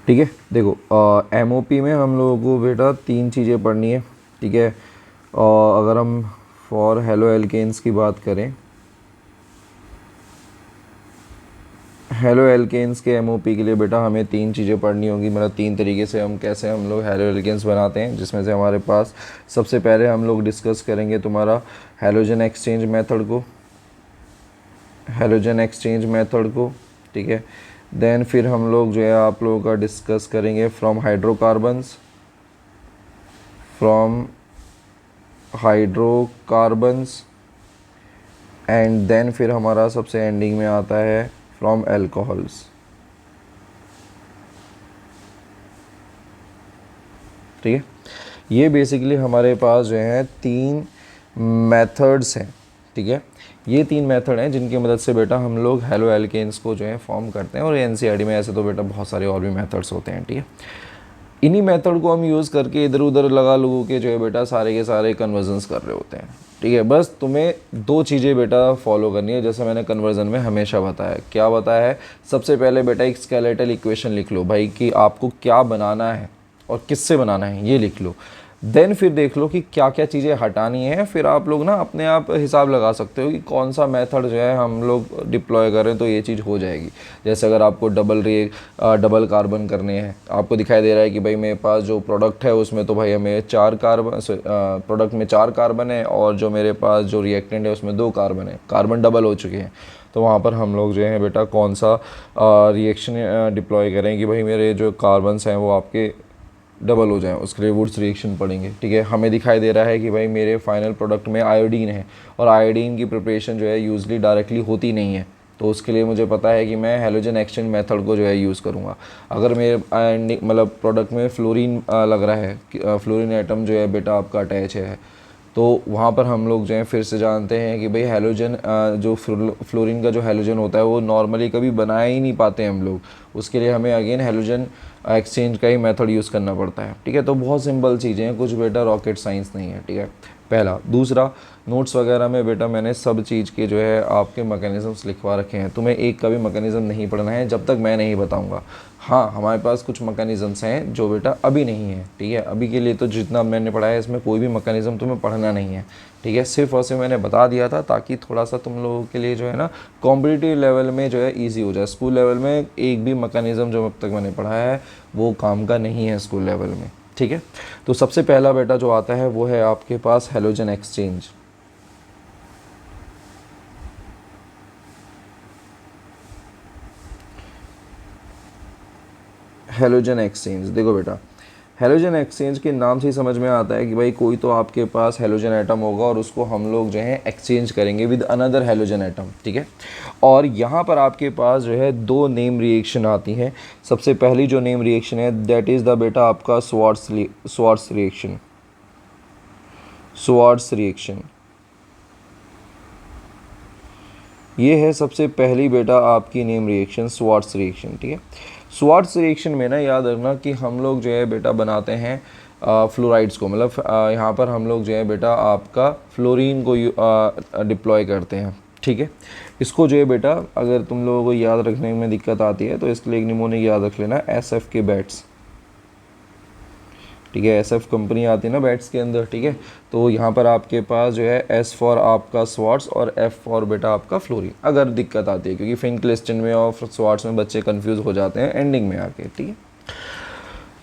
ठीक है। देखो एमओपी में हम लोगों को बेटा 3 चीज़ें पढ़नी है। ठीक है। और अगर हम फॉर हेलो एल्केन्स की बात करें, हेलो एल्केन्स के एमओपी के लिए बेटा हमें 3 चीज़ें पढ़नी होगी। मतलब 3 तरीके से हम लोग हेलो एल्केन्स बनाते हैं, जिसमें से हमारे पास सबसे पहले हम लोग डिस्कस करेंगे तुम्हारा हेलोजन एक्सचेंज मेथड को। ठीक है। देन फिर हम लोग जो है आप लोगों का डिस्कस करेंगे फ्रॉम हाइड्रोकार्बन्स एंड देन फिर हमारा सबसे एंडिंग में आता है फ्रॉम एल्कोहल्स। ठीक है। ये बेसिकली हमारे पास जो है 3 मेथड्स हैं। ठीक है। ये 3 मेथड हैं जिनकी मदद से बेटा हम लोग हेलो एल्केन्स को जो है फॉर्म करते हैं। और एनसीईआरटी में ऐसे तो बेटा बहुत सारे और भी मेथड्स होते हैं। ठीक है। इन्हीं मेथड को हम यूज़ करके इधर उधर लगा लोगों के जो है बेटा सारे के सारे कन्वर्जन्स कर रहे होते हैं। ठीक है। बस तुम्हें 2 चीज़ें बेटा फॉलो करनी है, जैसे मैंने कन्वर्जन में हमेशा बताया। क्या बताया है? सबसे पहले बेटा एक स्केलेटल इक्वेशन लिख लो भाई, कि आपको क्या बनाना है और किससे बनाना है, ये लिख लो। देन फिर देख लो कि क्या क्या चीज़ें हटानी है। फिर आप लोग ना अपने आप हिसाब लगा सकते हो कि कौन सा मेथड जो है हम लोग डिप्लॉय करें तो ये चीज़ हो जाएगी। जैसे अगर आपको डबल कार्बन करने हैं, आपको दिखाई दे रहा है कि भाई मेरे पास जो प्रोडक्ट है उसमें तो भाई हमें 4 कार्बन, प्रोडक्ट में 4 कार्बन है, और जो मेरे पास जो रिएक्टेंट है उसमें 2 कार्बन है, कार्बन डबल हो चुके हैं। तो वहाँ पर हम लोग जो है बेटा कौन सा रिएक्शन डिप्लॉय करें कि भाई मेरे जो कार्बन्स हैं वो आपके डबल हो जाए, उसके लिए वुड्स रिएक्शन पढ़ेंगे। ठीक है। हमें दिखाई दे रहा है कि भाई मेरे फाइनल प्रोडक्ट में आयोडीन है, और आयोडीन की प्रिपरेशन जो है यूजली डायरेक्टली होती नहीं है, तो उसके लिए मुझे पता है कि मैं हेलोजन एक्सचेंज मेथड को जो है यूज़ करूँगा। अगर मेरे मतलब प्रोडक्ट में फ्लोरीन लग रहा है, फ्लोरीन एटम जो है बेटा आपका अटैच है, तो वहाँ पर हम लोग जो है फिर से जानते हैं कि भाई हेलोजन जो फ्लोरीन का जो हेलोजन होता है वो नॉर्मली कभी बनाया ही नहीं पाते हम लोग। उसके लिए हमें अगेन हेलोजन एक्सचेंज का ही मेथड यूज़ करना पड़ता है। ठीक है। तो बहुत सिंपल चीज़ें हैं, कुछ बेटा रॉकेट साइंस नहीं है। ठीक है। पहला। दूसरा, नोट्स वगैरह में बेटा मैंने सब चीज़ के जो है आपके मैकेनिज़म्स लिखवा रखे हैं। तुम्हें एक का भी मैकेनिज़्म नहीं पढ़ना है जब तक मैं नहीं बताऊंगा। हाँ, हमारे पास कुछ मैकेनिज़म्स हैं जो बेटा अभी नहीं है। ठीक है। अभी के लिए तो जितना मैंने पढ़ा है इसमें कोई भी मैकेनिज़्म तुम्हें पढ़ना नहीं है। ठीक है। सिर्फ और सिर्फ मैंने बता दिया था ताकि थोड़ा सा तुम लोगों के लिए जो है ना कॉम्पिटिटिव लेवल में जो है ईजी हो जाए। स्कूल लेवल में एक भी मैकेनिज़्म जो अब तक मैंने पढ़ा है वो काम का नहीं है स्कूल लेवल में। ठीक है। तो सबसे पहला बेटा जो आता है वो है आपके पास हेलोजन एक्सचेंज। हेलोजन एक्सचेंज देखो बेटा, हेलोजन एक्सचेंज के नाम से ही समझ में आता है कि भाई कोई तो आपके पास हेलोजन एटम होगा और उसको हम लोग जो है एक्सचेंज करेंगे विद अनदर हेलोजन एटम। ठीक है। और यहाँ पर आपके पास जो है 2 नेम रिएक्शन आती हैं। सबसे पहली जो नेम रिएक्शन है दैट इज़ द बेटा आपका स्वार्ट्स रिएक्शन। ये है सबसे पहली बेटा आपकी नेम रिएक्शन, स्वार्ट्स रिएक्शन। ठीक है। स्वार्ट्स रिएक्शन में ना याद रखना कि हम लोग जो है बेटा बनाते हैं फ्लोराइड्स को, मतलब यहाँ पर हम लोग जो है बेटा आपका फ्लोरीन को डिप्लॉय करते हैं। ठीक है। इसको जो है बेटा अगर तुम लोगों को याद रखने में दिक्कत आती है तो इसके लिए एक निमोनिक याद रख लेना, SF के बैट्स। ठीक है। SF कंपनी आती है ना बैट्स के अंदर। ठीक है। तो यहाँ पर आपके पास जो है S फॉर आपका स्वार्ट्स और F फॉर बेटा आपका फ्लोरीन, अगर दिक्कत आती है, क्योंकि फिनक्लेस्टन में और स्वार्ट्स में बच्चे कंफ्यूज हो जाते हैं एंडिंग में आके। ठीक है।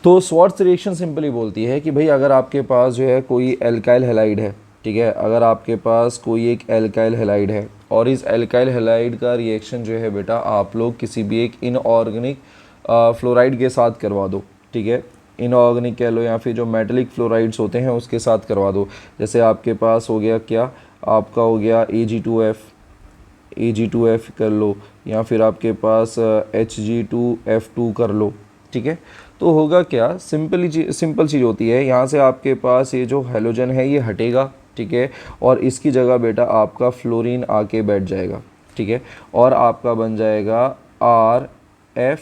तो स्वार्ट्स रिएक्शन सिंपली बोलती है कि भाई अगर आपके पास जो है कोई एल्काइल हेलाइड है, ठीक है, अगर आपके पास कोई एक एल्काइल हेलाइड है और इस एल्काइल हेलाइड का रिएक्शन जो है बेटा आप लोग किसी भी एक इनऑर्गेनिक फ्लोराइड के साथ करवा दो। ठीक है। इनऑर्गेनिक कह लो या फिर जो मेटलिक फ्लोराइड्स होते हैं उसके साथ करवा दो। जैसे आपके पास हो गया क्या, आपका हो गया Ag2F कर लो, या फिर आपके पास Hg2F2 कर लो। ठीक है। तो होगा क्या, सिंपल चीज़ होती है, यहाँ से आपके पास ये जो हेलोजन है ये हटेगा। ठीक है। और इसकी जगह बेटा आपका फ्लोरीन आके बैठ जाएगा। ठीक है। और आपका बन जाएगा RF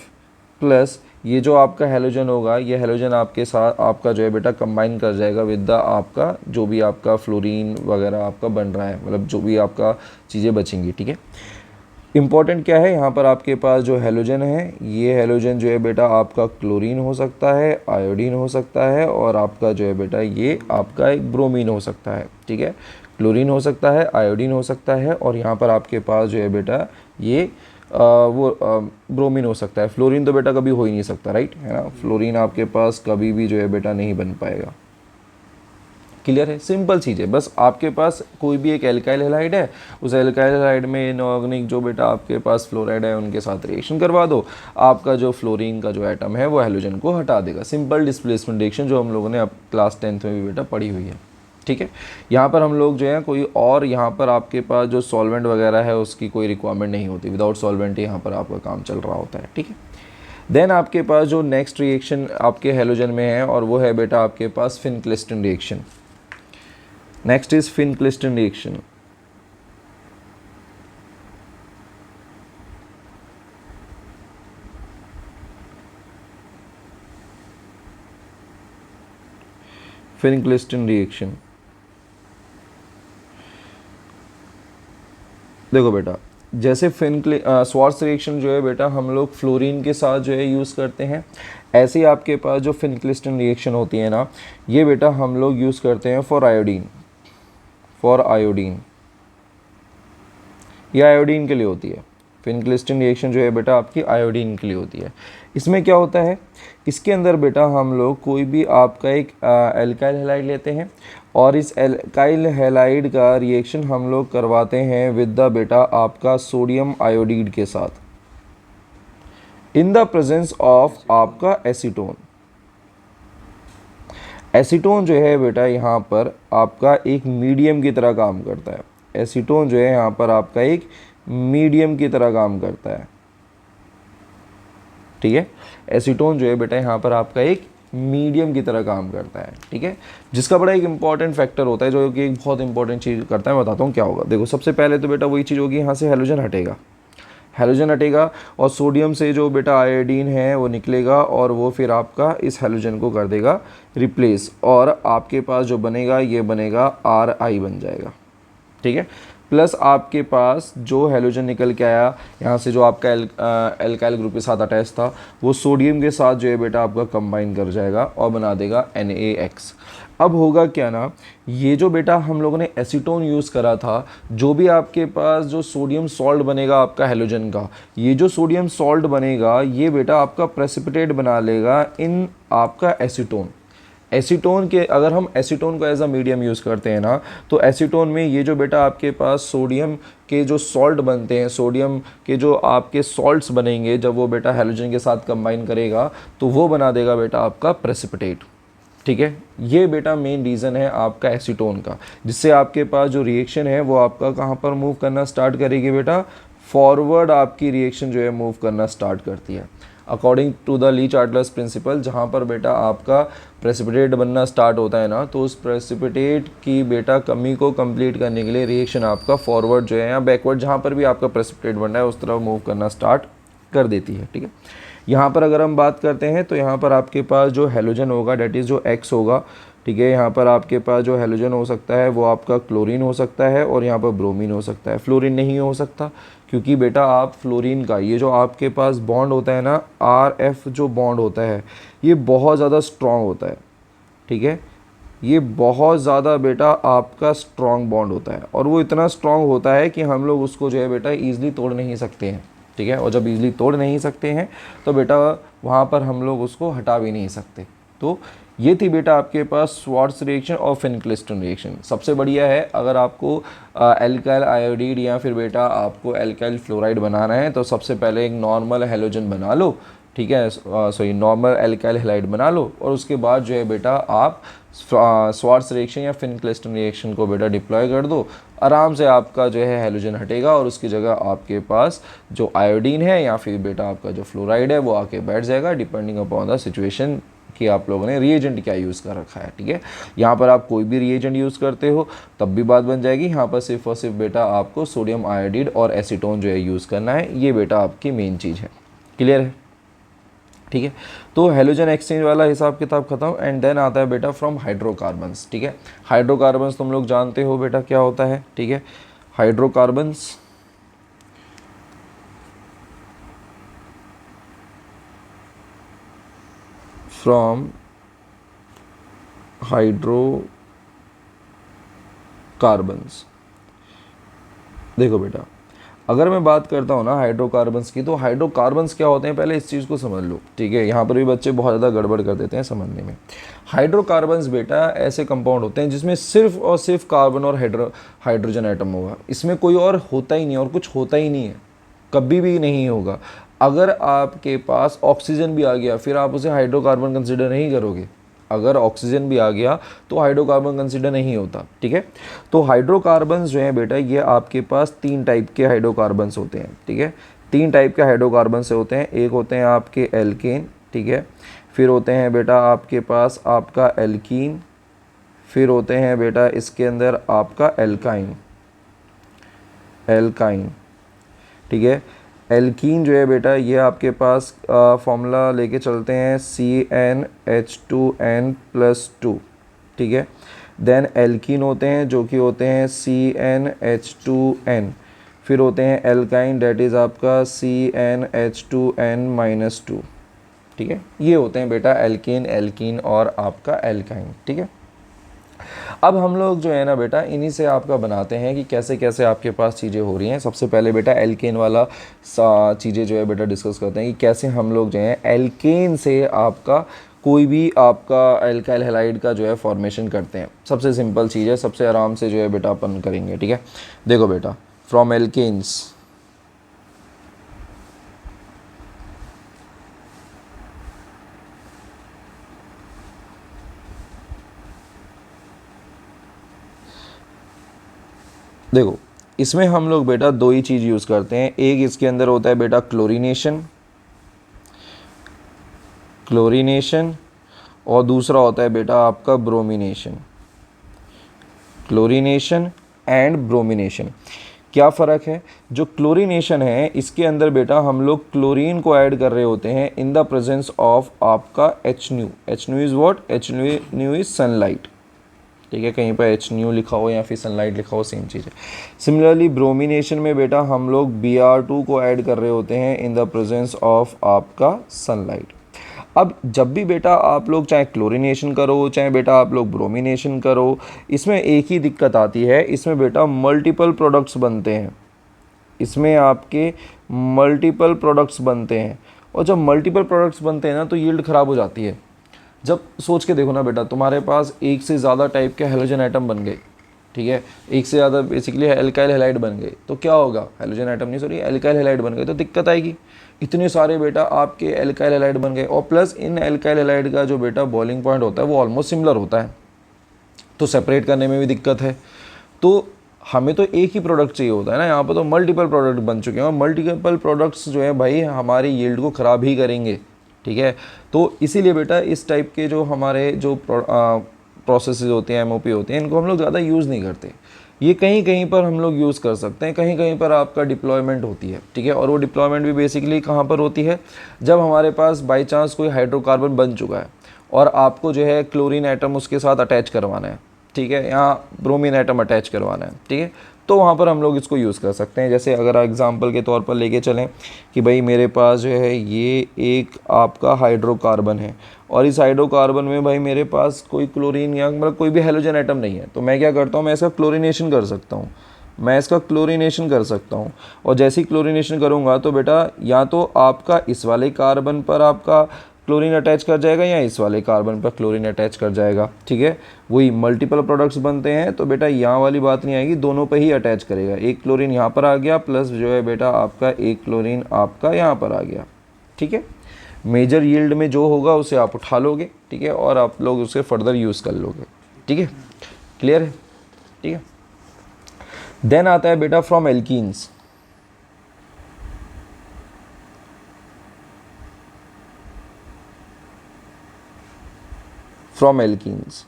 प्लस ये जो आपका हेलोजन होगा, ये हेलोजन आपके साथ आपका जो है बेटा कंबाइन कर जाएगा विद द आपका जो भी आपका फ्लोरीन वगैरह आपका बन रहा है, मतलब जो भी आपका चीज़ें बचेंगी। ठीक है। इम्पॉर्टेंट क्या है यहाँ पर आपके पास जो हेलोजन है, ये हेलोजन जो है बेटा आपका क्लोरीन हो सकता है, आयोडीन हो सकता है, और आपका जो है बेटा ये आपका एक ब्रोमीन हो सकता है। ठीक है, क्लोरीन हो सकता है, आयोडीन हो सकता है, और यहाँ पर आपके पास जो है बेटा ये ब्रोमीन हो सकता है। फ्लोरीन तो बेटा कभी हो ही नहीं सकता, राइट है ना, फ्लोरीन आपके पास कभी भी जो है बेटा नहीं बन पाएगा। क्लियर है, सिंपल चीज़ है, बस आपके पास कोई भी एक एल्काइल हैलाइड है, उस एल्काइल हैलाइड में इनऑर्गेनिक जो बेटा आपके पास फ्लोराइड है उनके साथ रिएक्शन करवा दो, आपका जो फ्लोरीन का जो एटम है वो हेलोजन को हटा देगा। सिंपल डिस्प्लेसमेंट रिएक्शन जो हम लोगों ने अब क्लास 10th में भी बेटा पढ़ी हुई है। ठीक है, यहाँ पर हम लोग जो है कोई और यहाँ पर आपके पास जो सॉल्वेंट वगैरह है उसकी कोई रिक्वायरमेंट नहीं होती, विदाउट सॉल्वेंट ही यहाँ पर आपका काम चल रहा होता है। ठीक है, देन आपके पास जो नेक्स्ट रिएक्शन आपके हेलोजन में है और वो है बेटा आपके पास Finkelstein reaction. Next is Finkelstein reaction. Finkelstein reaction देखो बेटा, जैसे स्वार्ट्ज रिएक्शन जो है बेटा हम लोग फ्लोरीन के साथ जो है यूज़ करते हैं, ऐसे ही आपके पास जो फिन-क्लिस्टन रिएक्शन होती है ना, ये बेटा हम लोग यूज़ करते हैं फॉर आयोडीन, ये आयोडीन के लिए होती है। फिन-क्लिस्टन रिएक्शन जो है बेटा आपकी आयोडीन के लिए होती है। इसमें क्या होता है, इसके अंदर बेटा हम लोग कोई भी आपका एक एल्काइल हैलाइड लेते हैं और इस एल्काइल हैलाइड का रिएक्शन हम लोग करवाते हैं विद द बेटा आपका सोडियम आयोडीड के साथ, इन द प्रेजेंस ऑफ आपका एसीटोन। एसीटोन जो है बेटा यहाँ पर आपका एक मीडियम की तरह काम करता है। एसीटोन जो है यहाँ पर आपका एक मीडियम की तरह काम करता है। ठीक है, एसीटोन जो है बेटा यहाँ पर आपका एक मीडियम की तरह काम करता है। ठीक है, जिसका बड़ा एक इंपॉर्टेंट फैक्टर होता है जो कि एक बहुत इंपॉर्टेंट चीज़ करता है, मैं बताता हूँ क्या होगा। देखो, सबसे पहले तो बेटा वही चीज़ होगी, यहाँ से हेलोजन हटेगा और सोडियम से जो बेटा आयोडीन है वो निकलेगा और वो फिर आपका इस हेलोजन को कर देगा रिप्लेस, और आपके पास जो बनेगा ये बनेगा Ri बन जाएगा। ठीक है, प्लस आपके पास जो हेलोजन निकल के आया यहाँ से जो आपका एल्काइल ग्रुप के साथ अटैच था, वो सोडियम के साथ जो है बेटा आपका कंबाइन कर जाएगा और बना देगा NaX। अब होगा क्या ना, ये जो बेटा हम लोगों ने एसीटोन यूज़ करा था, जो भी आपके पास जो सोडियम सॉल्ट बनेगा आपका हेलोजन का, ये जो सोडियम सॉल्ट बनेगा ये बेटा आपका प्रेसिपिटेट बना लेगा इन आपका एसीटोन। एसीटोन के, अगर हम एसीटोन को एज अ मीडियम यूज़ करते हैं ना, तो एसीटोन में ये जो बेटा आपके पास सोडियम के जो सॉल्ट बनते हैं, सोडियम के जो आपके सॉल्ट्स बनेंगे, जब वो बेटा हेलोजन के साथ कंबाइन करेगा तो वो बना देगा बेटा आपका प्रेसिपिटेट। ठीक है, ये बेटा मेन रीज़न है आपका एसीटोन का, जिससे आपके पास जो रिएक्शन है वो आपका कहाँ पर मूव करना स्टार्ट करेगी बेटा, फॉरवर्ड आपकी रिएक्शन जो है मूव करना स्टार्ट करती है अकॉर्डिंग टू द ली-चार्टलर्स प्रिंसिपल। जहाँ पर बेटा आपका प्रेसिपिटेट बनना स्टार्ट होता है ना, तो उस प्रेसिपिटेट की बेटा कमी को कंप्लीट करने के लिए रिएक्शन आपका फॉरवर्ड जो है या बैकवर्ड, जहाँ पर भी आपका प्रेसिपिटेट बनना है उस तरफ मूव करना स्टार्ट कर देती है। ठीक है, यहाँ पर अगर हम बात करते हैं तो यहाँ पर आपके पास जो हेलोजन होगा डेट इज़ जो X होगा। ठीक है, यहाँ पर आपके पास जो हेलोजन हो सकता है वो आपका क्लोरीन हो सकता है और यहाँ पर ब्रोमीन हो सकता है। फ्लोरीन नहीं हो सकता, क्योंकि बेटा आप फ्लोरीन का ये जो आपके पास बॉन्ड होता है ना, RF जो बॉन्ड होता है ये बहुत ज़्यादा स्ट्रॉन्ग होता है। ठीक है, ये बहुत ज़्यादा बेटा आपका स्ट्रॉन्ग बॉन्ड होता है और वो इतना स्ट्रॉन्ग होता है कि हम लोग उसको जो है बेटा ईज़िली तोड़ नहीं सकते हैं। ठीक है, और जब ईज़िली तोड़ नहीं सकते हैं तो बेटा वहाँ पर हम लोग उसको हटा भी नहीं सकते। तो ये थी बेटा आपके पास स्वार्ट्ज रिएक्शन और फिन-क्लिस्टन रिएक्शन। सबसे बढ़िया है, अगर आपको एल्काइल आयोडीड या फिर बेटा आपको एल्काइल फ्लोराइड बनाना है तो सबसे पहले एक नॉर्मल हेलोजन बना लो। ठीक है, सॉरी नॉर्मल एल्काइल हैलाइड बना लो और उसके बाद जो है बेटा आप स्वार्ट्ज रिएक्शन या फिन-क्लिस्टन रिएक्शन को बेटा डिप्लॉय कर दो। आराम से आपका जो है हेलोजन हटेगा और उसकी जगह आपके पास जो आयोडीन है या फिर बेटा आपका जो फ्लोराइड है वो आके बैठ जाएगा, डिपेंडिंग अपॉन द सिचुएशन कि आप लोगों ने रिएजेंट क्या यूज़ कर रखा है। ठीक है, यहाँ पर आप कोई भी रिएजेंट यूज़ करते हो तब भी बात बन जाएगी। यहाँ पर सिर्फ और सिर्फ बेटा आपको सोडियम आयोडीड और एसीटोन जो है यूज़ करना है, ये बेटा आपकी मेन चीज़ है। क्लियर है? ठीक है, तो हेलोजन एक्सचेंज वाला हिसाब किताब खत्म। एंड देन आता है बेटा फ्रॉम हाइड्रोकार्बन्स। ठीक है, हाइड्रोकार्बन्स तुम लोग जानते हो बेटा क्या होता है। ठीक है, हाइड्रोकार्बन्स फ्रॉम हाइड्रोकार्बन्स। देखो बेटा, अगर मैं बात करता हूँ ना हाइड्रोकार्बन्स की, तो हाइड्रोकार्बन्स क्या होते हैं पहले इस चीज़ को समझ लो, ठीक है। यहाँ पर भी बच्चे बहुत ज़्यादा गड़बड़ कर देते हैं समझने में। हाइड्रोकार्बन्स बेटा ऐसे कंपाउंड होते हैं जिसमें सिर्फ और सिर्फ कार्बन और हाइड्रोजन एटम होगा, इसमें कोई और होता ही नहीं और कुछ होता ही नहीं है, कभी भी नहीं होगा। अगर आपके पास ऑक्सीजन भी आ गया फिर आप उसे हाइड्रोकार्बन कंसिडर नहीं करोगे, अगर ऑक्सीजन भी आ गया तो हाइड्रोकार्बन कंसिडर नहीं होता, ठीक है। तो हाइड्रोकार्बन्स जो है बेटा ये आपके पास 3 टाइप के हाइड्रोकार्बन्स होते हैं, ठीक है। 3 टाइप के हाइड्रोकार्बन्स होते हैं, एक होते हैं आपके एल्केन, ठीक है, फिर होते हैं बेटा आपके पास आपका एल्कीन, फिर होते हैं बेटा इसके अंदर आपका एल्काइन, ठीक है। एल्कीन जो है बेटा ये आपके पास फॉर्मूला लेके चलते हैं CnH2n+2, ठीक है। देन एल्कीन होते हैं जो कि होते हैं CnH2n, फिर होते हैं एल्काइन डेट इज़ आपका CnH2n-2, ठीक है। ये होते हैं बेटा एल्कीन और आपका एल्काइन, ठीक है। अब हम लोग जो है ना बेटा इन्हीं से आपका बनाते हैं कि कैसे कैसे आपके पास चीज़ें हो रही हैं। सबसे पहले बेटा एल्केन वाला चीज़ें जो है बेटा डिस्कस करते हैं कि कैसे हम लोग जो है एल्केन से आपका कोई भी आपका एल्काइल हैलाइड का जो है फॉर्मेशन करते हैं। सबसे सिंपल चीज़ है, सबसे आराम से जो है बेटा अपन करेंगे, ठीक है। देखो बेटा, फ्रॉम एल्केन्स देखो, इसमें हम लोग बेटा 2 ही चीज़ यूज़ करते हैं। एक इसके अंदर होता है बेटा क्लोरीनेशन और दूसरा होता है बेटा आपका ब्रोमिनेशन। क्लोरीनेशन एंड ब्रोमिनेशन, क्या फ़र्क है? जो क्लोरीनेशन है इसके अंदर बेटा हम लोग क्लोरीन को ऐड कर रहे होते हैं इन द प्रेजेंस ऑफ आपका HNu। HNu is what? HNu is sunlight, ठीक है। कहीं पर HNu लिखा हो या फिर सनलाइट लिखा हो, सेम चीज़ है। सिमिलरली ब्रोमिनेशन में बेटा हम लोग Br2 को ऐड कर रहे होते हैं इन द प्रेजेंस ऑफ आपका सनलाइट। अब जब भी बेटा आप लोग चाहे क्लोरीनेशन करो चाहे बेटा आप लोग ब्रोमिनेशन करो, इसमें एक ही दिक्कत आती है, इसमें बेटा मल्टीपल प्रोडक्ट्स बनते हैं, इसमें आपके मल्टीपल प्रोडक्ट्स बनते हैं। और जब मल्टीपल प्रोडक्ट्स बनते हैं ना तो यील्ड ख़राब हो जाती है। जब सोच के देखो ना बेटा, तुम्हारे पास एक से ज़्यादा टाइप के हैलोजन एटम बन गए, ठीक है, एक से ज़्यादा बेसिकली एल्काइल हैलाइड बन गए, तो क्या होगा? हैलोजन एटम नहीं, सॉरी, एल्काइल हैलाइड बन गए तो दिक्कत आएगी। इतने सारे बेटा आपके एल्काइल हैलाइड बन गए, और प्लस इन एल्काइल हैलाइड का जो बेटा बॉइलिंग पॉइंट होता है वो ऑलमोस्ट सिमिलर होता है, तो सेपरेट करने में भी दिक्कत है। तो हमें तो एक ही प्रोडक्ट चाहिए होता है ना, यहाँ पर तो मल्टीपल प्रोडक्ट बन चुके हैं और मल्टीपल प्रोडक्ट्स जो है भाई हमारी यील्ड को ख़राब ही करेंगे, ठीक है। तो इसीलिए बेटा इस टाइप के जो हमारे जो प्रोसेसेस होते हैं, MOP होते हैं, इनको हम लोग ज़्यादा यूज़ नहीं करते। ये कहीं कहीं पर हम लोग यूज़ कर सकते हैं, कहीं कहीं पर आपका डिप्लॉयमेंट होती है, ठीक है। और वो डिप्लॉयमेंट भी बेसिकली कहाँ पर होती है? जब हमारे पास बाई चांस कोई हाइड्रोकार्बन बन चुका है और आपको जो है क्लोरीन एटम उसके साथ अटैच करवाना है, ठीक है, यहाँ ब्रोमीन एटम अटैच करवाना है, ठीक है, तो वहाँ पर हम लोग इसको यूज़ कर सकते हैं। जैसे अगर एग्जांपल के तौर पर लेके चलें कि भाई मेरे पास जो है ये एक आपका हाइड्रोकार्बन है और इस हाइड्रोकार्बन में भाई मेरे पास कोई क्लोरीन या मतलब कोई भी हैलोजन एटम नहीं है, तो मैं क्या करता हूँ, मैं इसका क्लोरीनेशन कर सकता हूँ। और जैसे ही क्लोरीनेशन करूँगा तो बेटा या तो आपका इस वाले कार्बन पर आपका क्लोरीन अटैच कर जाएगा या इस वाले कार्बन पर क्लोरीन अटैच कर जाएगा, ठीक है। वही मल्टीपल प्रोडक्ट्स बनते हैं तो बेटा यहाँ वाली बात नहीं आएगी, दोनों पे ही अटैच करेगा। एक क्लोरीन यहाँ पर आ गया प्लस जो है बेटा आपका एक क्लोरीन आपका यहाँ पर आ गया, ठीक है। मेजर यील्ड में जो होगा उसे आप उठा लोगे, ठीक है, और आप लोग उसे फर्दर यूज़ कर लोगे, ठीक है। क्लियर है? ठीक है। देन आता है बेटा फ्रॉम एल्कीन्स। फ्रॉम एल्कीन्स,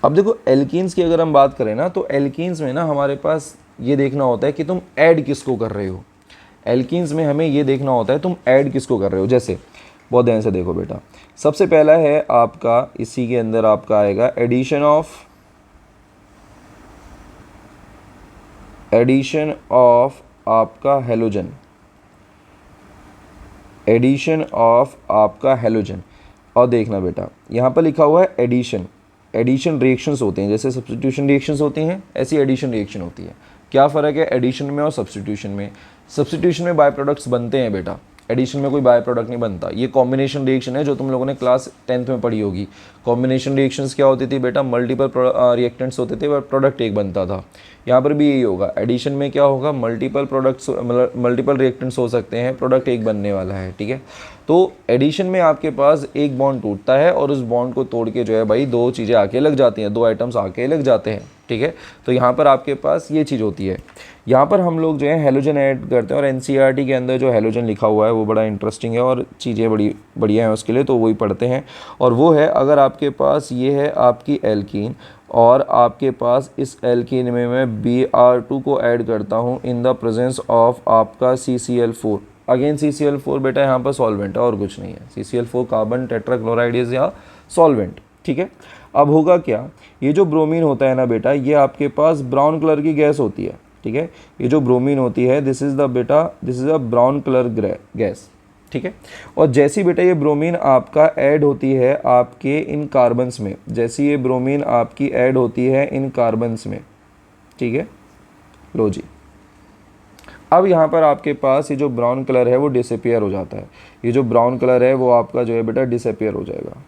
अब देखो एल्कीन्स की अगर हम बात करें ना तो एल्कीन्स में ना हमारे पास ये देखना होता है कि तुम ऐड किसको कर रहे हो। एल्कीन्स में हमें ये देखना होता है तुम ऐड किसको कर रहे हो। जैसे बहुत ध्यान से देखो बेटा, सबसे पहला है आपका इसी के अंदर आपका आएगा एडिशन ऑफ आपका हैलोजन, एडिशन ऑफ आपका हैलोजन। और देखना बेटा यहाँ पर लिखा हुआ है एडिशन। एडिशन रिएक्शंस होते हैं, जैसे सब्स्टिट्यूशन रिएक्शंस होती हैं ऐसी एडिशन रिएक्शन होती है। क्या फ़र्क है एडिशन में और सब्स्टिट्यूशन में? सब्स्टिट्यूशन में बाय प्रोडक्ट्स बनते हैं बेटा, एडिशन में कोई बाय प्रोडक्ट नहीं बनता। ये कॉम्बिनेशन रिएक्शन है जो तुम लोगों ने क्लास 10th में पढ़ी होगी। कॉम्बिनेशन रिएक्शंस क्या होती थी बेटा? मल्टीपल रिएक्टेंट्स होते थे, प्रोडक्ट एक बनता था। यहाँ पर भी यही होगा। एडिशन में क्या होगा? मल्टीपल प्रोडक्ट्स, मल्टीपल रिएक्टेंट्स हो सकते हैं, प्रोडक्ट एक बनने वाला है, ठीक है। तो एडिशन में आपके पास एक बॉन्ड टूटता है और उस बॉन्ड को तोड़ के जो है भाई दो चीज़ें आके लग जाती हैं, दो आइटम्स आके लग जाते हैं, ठीक है। तो यहाँ पर आपके पास ये चीज़ होती है। यहाँ पर हम लोग जो है हेलोजन ऐड करते हैं और एनसीईआरटी के अंदर जो हेलोजन लिखा हुआ है वो बड़ा इंटरेस्टिंग है और चीज़ें बड़ी बढ़िया हैं उसके लिए, तो वही पढ़ते हैं। और वो है, अगर आपके पास ये है आपकी एल्कीन और आपके पास इस एल्कीन में मैं Br2 को ऐड करता हूँ इन द प्रेजेंस ऑफ आपका CCl4। अगेन CCl4 बेटा यहाँ पर सॉल्वेंट है और कुछ नहीं है। CCl4 कार्बन टेट्राक्लोराइड इज या सॉल्वेंट, ठीक है। अब होगा क्या, ये जो ब्रोमीन होता है ना बेटा, ये आपके पास ब्राउन कलर की गैस होती है, ठीक है। ये जो ब्रोमीन होती है this is a brown colour gas, ठीक है। और जैसी बेटा ये ब्रोमीन आपका ऐड होती है आपके इन कार्बन्स में, जैसी ये ब्रोमीन आपकी ऐड होती है इन कार्बन्स में, ठीक है। लो जी, अब यहाँ पर आपके पास ये जो ब्राउन कलर है वो डिसअपियर हो जाता है। ये जो ब्राउन कलर है वो आपका जो है बेटा डिसअपियर हो जाएगा।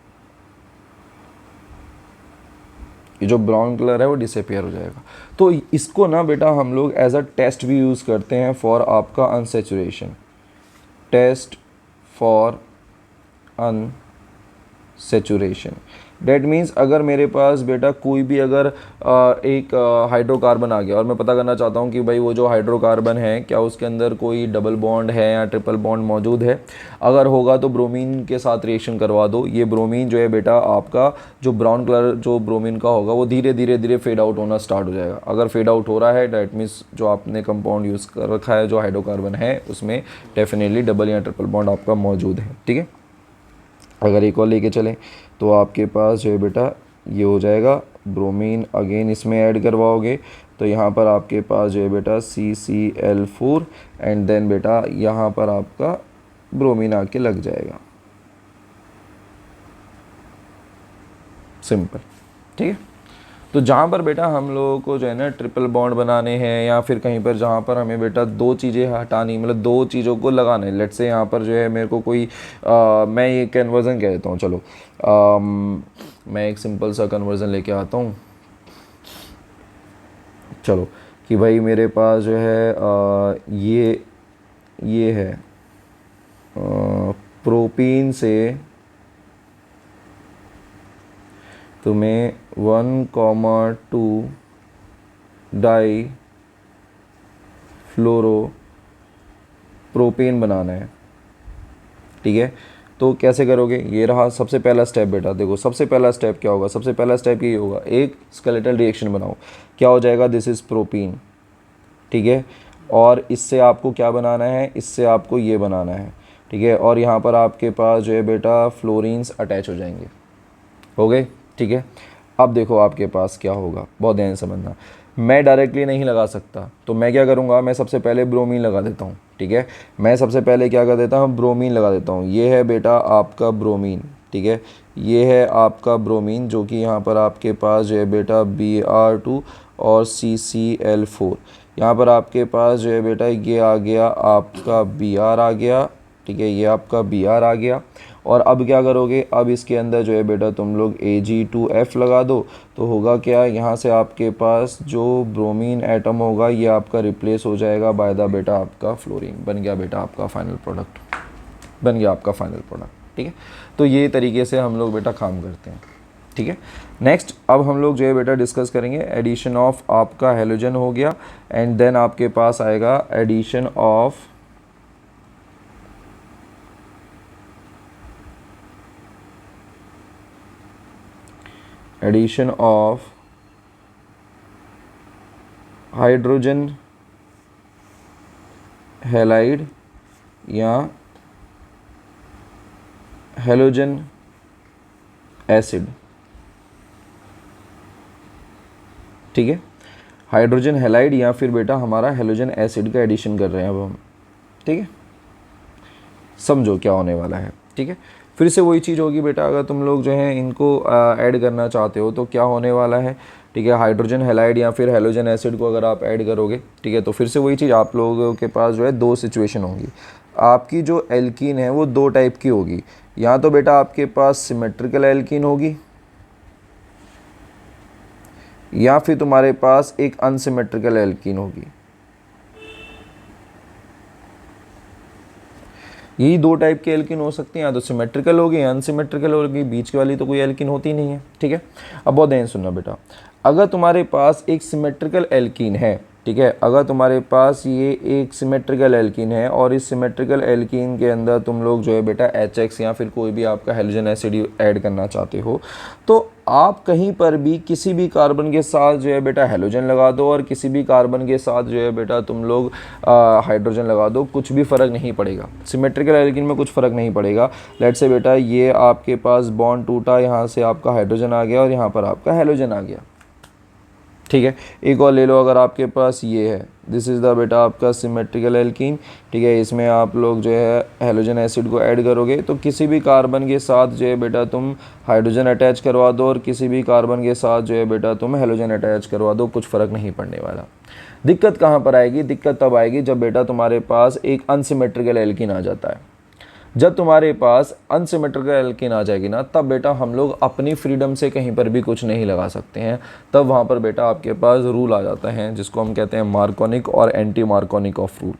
ये जो ब्राउन कलर है वो डिसअपियर हो जाएगा। तो इसको ना बेटा हम लोग एज अ टेस्ट भी यूज़ करते हैं फॉर आपका unsaturation. Test for unsaturation, that means अगर मेरे पास बेटा कोई भी अगर एक हाइड्रोकार्बन आ गया और मैं पता करना चाहता हूँ कि भाई वो जो हाइड्रोकार्बन है क्या उसके अंदर कोई डबल बॉन्ड है या ट्रिपल बॉन्ड मौजूद है, अगर होगा तो ब्रोमीन के साथ रिएक्शन करवा दो। ये ब्रोमीन जो है बेटा आपका जो ब्राउन कलर जो ब्रोमीन का होगा वो धीरे धीरे धीरे फेड आउट होना स्टार्ट हो जाएगा। अगर फेड आउट हो रहा है डेट मीन्स जो आपने कंपाउंड यूज़ कर रखा है जो हाइड्रोकार्बन है उसमें डेफिनेटली डबल या ट्रिपल बॉन्ड आपका मौजूद है, ठीक है। अगर एक और लेके चलें तो आपके पास जो है बेटा ये हो जाएगा ब्रोमीन, अगेन इसमें ऐड करवाओगे तो यहाँ पर आपके पास जो है बेटा CCl4 एंड देन बेटा यहाँ पर आपका ब्रोमीन आके लग जाएगा, सिंपल, ठीक है। तो जहाँ पर बेटा हम लोगों को जो है ना ट्रिपल बॉन्ड बनाने हैं या फिर कहीं पर जहाँ पर हमें बेटा दो चीज़ें हटानी, मतलब दो चीज़ों को लगाना है, लेट से यहाँ पर जो है मेरे को कोई मैं ये कन्वर्ज़न कह देता हूँ, चलो मैं एक सिंपल सा कन्वर्ज़न लेके आता हूँ। चलो कि भाई मेरे पास जो है ये है प्रोपीन से तुम्हें 1,2 डाई फ्लोरो प्रोपेन बनाना है, ठीक है। तो कैसे करोगे? ये रहा सबसे पहला स्टेप बेटा। देखो सबसे पहला स्टेप क्या होगा? सबसे पहला स्टेप ये होगा, एक स्केलेटल रिएक्शन बनाओ। क्या हो जाएगा? दिस इज़ प्रोपीन, ठीक है। और इससे आपको क्या बनाना है? इससे आपको ये बनाना है, ठीक है। और यहाँ पर आपके पास जो है बेटा फ्लोरीन्स अटैच हो जाएंगे, हो गए, ठीक है। अब देखो आपके पास क्या होगा, बहुत ध्यान से समझना। मैं डायरेक्टली नहीं लगा सकता तो मैं क्या करूँगा, मैं सबसे पहले ब्रोमीन लगा देता हूँ, ठीक है। मैं सबसे पहले क्या कर देता हूँ, ब्रोमीन लगा देता हूँ। ये है बेटा आपका ब्रोमीन, ठीक है। ये है आपका ब्रोमीन जो कि यहाँ पर आपके पास जो है बेटा Br2 और CCl4। यहाँ पर आपके पास जो है बेटा ये आ गया आपका Br आ गया, ठीक है। ये आपका Br आ गया। और अब क्या करोगे? अब इसके अंदर जो है बेटा तुम लोग Ag2F लगा दो तो होगा क्या, यहाँ से आपके पास जो ब्रोमीन एटम होगा ये आपका रिप्लेस हो जाएगा बाय द बेटा आपका फ्लोरीन। बन गया बेटा आपका फाइनल प्रोडक्ट, बन गया आपका फाइनल प्रोडक्ट, ठीक है। तो ये तरीके से हम लोग बेटा काम करते हैं, ठीक है। नेक्स्ट अब हम लोग जो है बेटा डिस्कस करेंगे एडिशन ऑफ आपका हेलोजन हो गया एंड देन आपके पास आएगा एडिशन ऑफ हाइड्रोजन हैलाइड या हेलोजन एसिड, ठीक है। हाइड्रोजन हैलाइड या फिर बेटा हमारा हेलोजन एसिड का एडिशन कर रहे हैं अब हम, ठीक है। समझो क्या होने वाला है, ठीक है। फिर से वही चीज़ होगी बेटा, अगर तुम लोग जो है इनको ऐड करना चाहते हो तो क्या होने वाला है, ठीक है, हाइड्रोजन हैलाइड या फिर हैलोजन एसिड को अगर आप ऐड करोगे, ठीक है, तो फिर से वही चीज़ आप लोगों के पास जो है दो सिचुएशन होंगी। आपकी जो एल्कीन है वो दो टाइप की होगी, या तो बेटा आपके पास सिमेट्रिकल एल्कीन होगी या फिर तुम्हारे पास एक अनसिमेट्रिकल एल्कीन होगी। यही दो टाइप की एल्कीन हो सकती हैं, या तो सिमेट्रिकल होगी या अनसिमेट्रिकल होगी, बीच की वाली तो कोई एल्कीन होती नहीं है, ठीक है। अब बहुत ध्यान सुनना बेटा, अगर तुम्हारे पास एक सिमेट्रिकल एल्कीन है, ठीक है, अगर तुम्हारे पास ये एक सिमेट्रिकल एल्कीन है और इस सिमेट्रिकल एल्कीन के अंदर तुम लोग जो है बेटा HX या फिर कोई भी आपका हैलोजन एसिड ऐड करना चाहते हो, तो आप कहीं पर भी किसी भी कार्बन के साथ जो है बेटा हैलोजन लगा दो और किसी भी कार्बन के साथ जो है बेटा तुम लोग हाइड्रोजन लगा दो, कुछ भी फ़र्क नहीं पड़ेगा। सिमेट्रिकल एल्कीन में कुछ फ़र्क नहीं पड़ेगा। लेट्स से बेटा ये आपके पास बॉन्ड टूटा, यहाँ से आपका हाइड्रोजन आ गया और यहाँ पर आपका हैलोजन आ गया, ठीक है। एक और ले लो, अगर आपके पास ये है, दिस इज़ द बेटा आपका सिमेट्रिकल एल्कीन, ठीक है, इसमें आप लोग जो है हैलोजन एसिड को ऐड करोगे तो किसी भी कार्बन के साथ जो है बेटा तुम हाइड्रोजन अटैच करवा दो और किसी भी कार्बन के साथ जो है बेटा तुम हैलोजन अटैच करवा दो, कुछ फ़र्क नहीं पड़ने वाला। दिक्कत कहाँ पर आएगी, दिक्कत तब आएगी जब बेटा तुम्हारे पास एक अनसिमेट्रिकल एल्कीन आ जाता है। जब तुम्हारे पास अनसिमेट्रिकल एल्कीन आ जाएगी ना, तब बेटा हम लोग अपनी फ्रीडम से कहीं पर भी कुछ नहीं लगा सकते हैं। तब वहाँ पर बेटा आपके पास रूल आ जाता है जिसको हम कहते हैं मार्कोनिक और एंटी मार्कोनिक ऑफ रूल,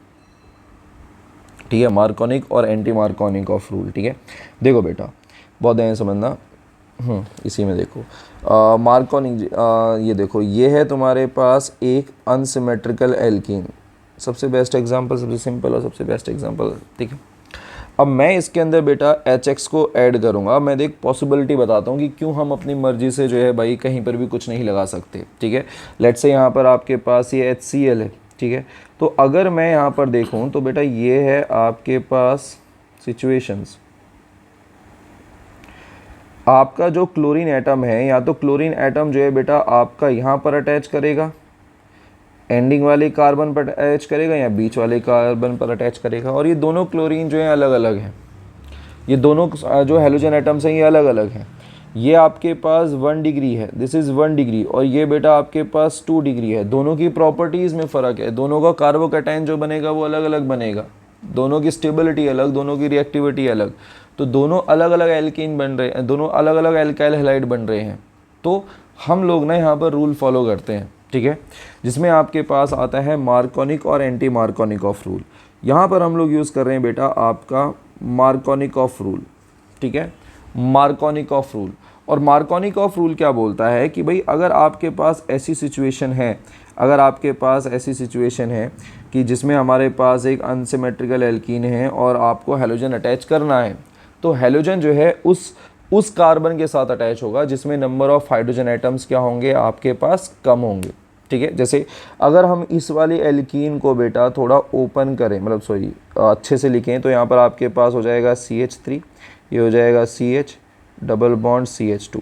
ठीक है, मार्कोनिक और एंटी मार्कोनिक ऑफ रूल, ठीक है। देखो बेटा बहुत ध्यान समझना, इसी में देखो मार्कोनिक, ये देखो ये है तुम्हारे पास एक अनसिमेट्रिकल एल्कीन, सबसे बेस्ट एग्जांपल, सबसे सिंपल और सबसे बेस्ट एग्जांपल, ठीक है। अब मैं इसके अंदर बेटा HX को ऐड करूँगा। मैं देख पॉसिबिलिटी बताता हूँ कि क्यों हम अपनी मर्ज़ी से जो है भाई कहीं पर भी कुछ नहीं लगा सकते, ठीक है। लेट्स से यहाँ पर आपके पास ये HCl है, ठीक है। तो अगर मैं यहाँ पर देखूँ तो बेटा ये है आपके पास सिचुएशंस, आपका जो क्लोरीन एटम है, या तो क्लोरीन एटम जो है बेटा आपका यहाँ पर अटैच करेगा, एंडिंग वाले कार्बन पर अटैच करेगा, या बीच वाले कार्बन पर अटैच करेगा। और ये दोनों क्लोरीन जो है अलग अलग हैं, ये दोनों जो हैलोजन एटम्स हैं ये अलग अलग हैं। ये आपके पास 1 डिग्री है, दिस इज़ 1 डिग्री, और ये बेटा आपके पास 2 डिग्री है। दोनों की प्रॉपर्टीज़ में फ़र्क है, दोनों का कार्बोकैटायन जो बनेगा वो अलग अलग बनेगा, दोनों की स्टेबिलिटी अलग, दोनों की रिएक्टिविटी अलग, तो दोनों अलग अलग एल्कीन बन रहे हैं, दोनों अलग अलग एल्काइल हैलाइड बन रहे हैं। तो हम लोग ना यहाँ पर रूल फॉलो करते हैं, ठीक है, जिसमें आपके पास आता है मार्कोनिक और एंटी मार्कोनिक ऑफ रूल। यहाँ पर हम लोग यूज़ कर रहे हैं बेटा आपका मार्कोनिक ऑफ रूल, ठीक है, मार्कोनिक ऑफ रूल। और मार्कोनिक ऑफ रूल क्या बोलता है कि भाई अगर आपके पास ऐसी सिचुएशन है, अगर आपके पास ऐसी सिचुएशन है कि जिसमें हमारे पास एक अनसिमेट्रिकल एल्कीन है और आपको हैलोजन अटैच करना है, तो हैलोजन जो है उस कार्बन के साथ अटैच होगा जिसमें नंबर ऑफ हाइड्रोजन एटम्स क्या होंगे आपके पास, कम होंगे, ठीक है। जैसे अगर हम इस वाली एल्कीन को बेटा थोड़ा ओपन करें, मतलब सॉरी अच्छे से लिखें, तो यहाँ पर आपके पास हो जाएगा CH3, ये हो जाएगा CH डबल बॉन्ड CH2।